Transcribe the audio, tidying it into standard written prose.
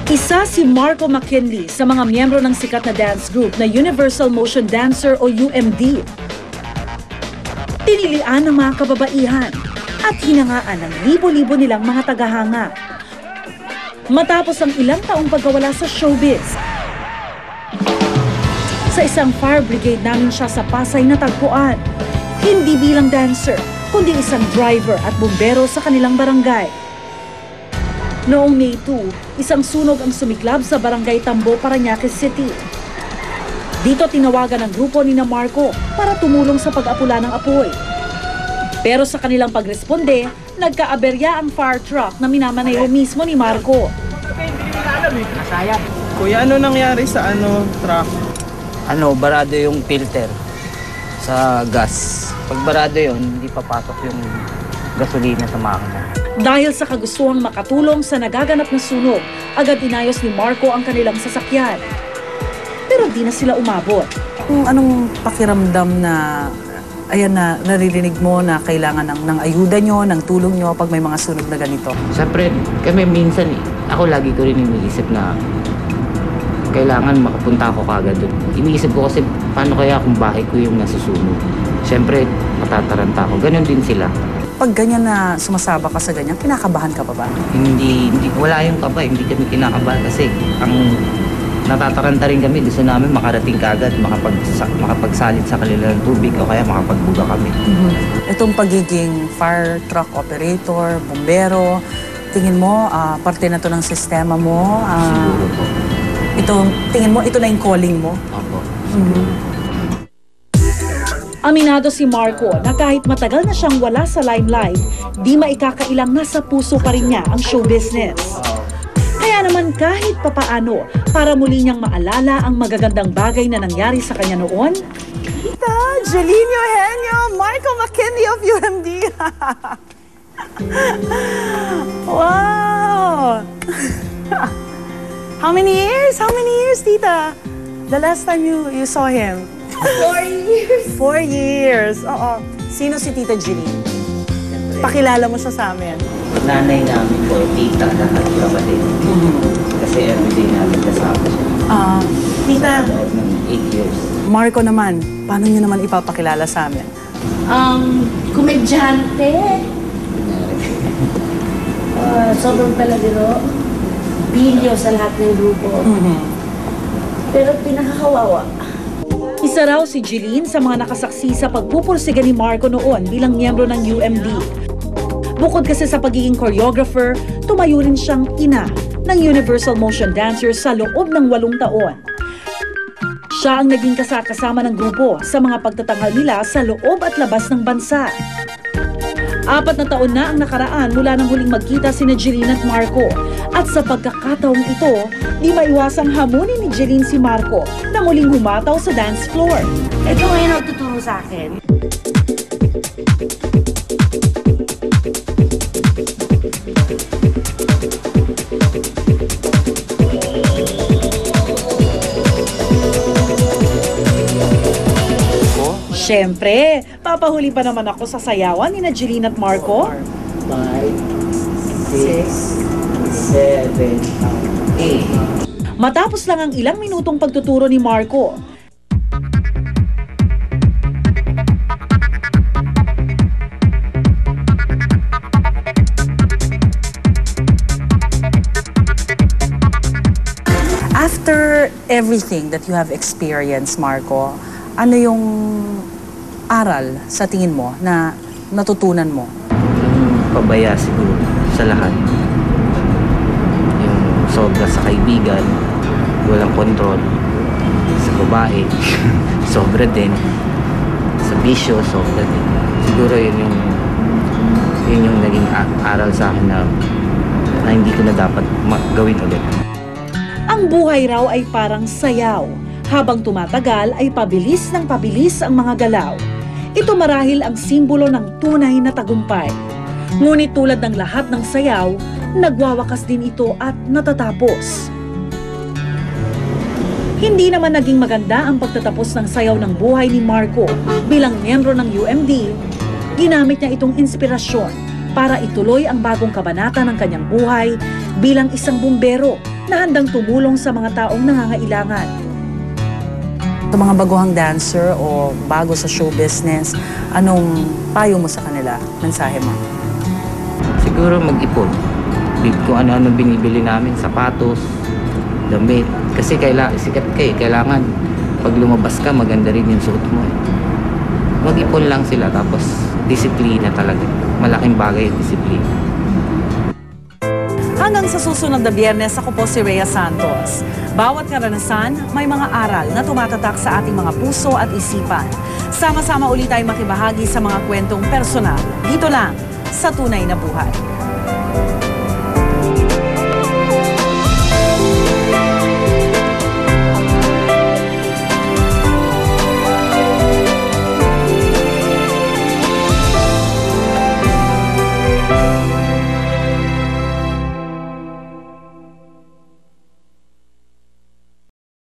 Isa si Marco McKinley sa mga miyembro ng sikat na dance group na Universal Motion Dancer o UMD. Tinilian ng mga kababaihan at hinangaan ng libo-libo nilang mga tagahanga. Matapos ang ilang taong pagkawala sa showbiz, sa isang fire brigade namin siya sa Pasay natagpuan. Hindi bilang dancer, kundi isang driver at bumbero sa kanilang barangay. Noong May 2, isang sunog ang sumiklab sa Barangay Tambo, Parañaque City. Dito tinawagan ng grupo ni Marco para tumulong sa pag-apula ng apoy. Pero sa kanilang pagresponde, nagkaaberya ang fire truck na minamaneho mismo ni Marco. Nasayang. Kuya, ano nangyari sa truck? Barado yung filter sa gas. Pag barado yun, hindi papasok yung gasolina sa makina. Dahil sa kagustuhang makatulong sa nagaganap na sunog, agad inayos ni Marco ang kanilang sasakyan. Pero di na sila umabot. Anong pakiramdam na, ayan na, naririnig mo na kailangan ng ayuda nyo, ng tulong nyo pag may mga sunog na ganito? Siyempre, kami minsan, ako lagi ko rin iniisip na kailangan makapunta ako kagad doon. Iniisip ko kasi paano kaya kung bahay ko yung nasusunog. Siyempre, matataranta ako. Ganon din sila. Pag ganyan na sumasaba ka sa ganyan, kinakabahan ka pa ba? Hindi, wala yung kaba, hindi kami kinakabahan kasi ang natataranta rin kami, gusto namin makarating kagad, makapagsalit sa kanila ng tubig o kaya makapagbuga kami. Itong pagiging fire truck operator, bombero, tingin mo, parte na to ng sistema mo? Siguro po. Tingin mo, ito na yung calling mo? Opo. Aminado si Marco na kahit matagal na siyang wala sa limelight, di maikakailang nasa puso pa rin niya ang show business. Kaya naman kahit papaano, para muli niyang maalala ang magagandang bagay na nangyari sa kanya noon, Tita, Jeline Eugenio, Marco McKinley of UMD. Wow! How many years? How many years, Tita? The last time you saw him? 4 years. 4 years. Oo. Sino si Tita Jeline? Pakilala mo siya sa amin. Nanay namin po, tita, lahat kapatid. Kasi everyday namin kasama siya. Tita, Loob ng 8 years. Marco naman, paano niyo naman ipapakilala sa amin? Komedyante. Sobrang palabiro. Bilyo sa lahat ng grupo. Pero pinakakawawa. isa raw si Jeline sa mga nakasaksi sa pagpupursiga ni Marco noon bilang miyembro ng UMD. Bukod kasi sa pagiging choreographer, tumayo rin siyang ina ng Universal Motion Dancers sa loob ng 8 taon. Siya ang naging kasama ng grupo sa mga pagtatanghal nila sa loob at labas ng bansa. 4 na taon na ang nakaraan mula nang huling magkita sina Jeline at Marco. At sa pagkakataong ito, di maiwasang hamunin ni Jeline si Marco na muling humataw sa dance floor. Ito ngayon ang tuturo sa akin. Siyempre, papahuli pa naman ako sa sayawan ni Jeline at Marco. 5, 6, 7, 8. Matapos lang ang ilang minutong pagtuturo ni Marco, After everything that you have experienced, Marco, ano yung aral sa tingin mo na natutunan mo? Yung pabaya siguro sa lahat. Yung sobra sa kaibigan, walang kontrol. Sa babae, sobra din. Sa bisyo, sobra din. Siguro yun yung naging aral sa akin na hindi ko na dapat gawin ulit. ang buhay raw ay parang sayaw. Habang tumatagal ay pabilis ng pabilis ang mga galaw. Ito marahil ang simbolo ng tunay na tagumpay. Ngunit tulad ng lahat ng sayaw, nagwawakas din ito at natatapos. Hindi naman naging maganda ang pagtatapos ng sayaw ng buhay ni Marco. Bilang miyembro ng UMD, ginamit niya itong inspirasyon para ituloy ang bagong kabanata ng kanyang buhay bilang isang bumbero na handang tumulong sa mga taong nangangailangan. Sa mga baguhang dancer o bago sa show business, anong payo mo sa kanila? Mensahe mo? Siguro mag-ipon. Kung ano-ano binibili namin, sapatos, damit. Kasi sikat ka eh, kailangan pag lumabas ka, maganda rin yung suot mo eh. Mag-ipon lang sila, tapos disiplina talaga. Malaking bagay yung disiplina. Hanggang sa susunod na Biyernes, ako po si Rhea Santos. Bawat karanasan, may mga aral na tumatatak sa ating mga puso at isipan. Sama-sama ulit tayo makibahagi sa mga kwentong personal. Dito lang, sa Tunay na Buhay.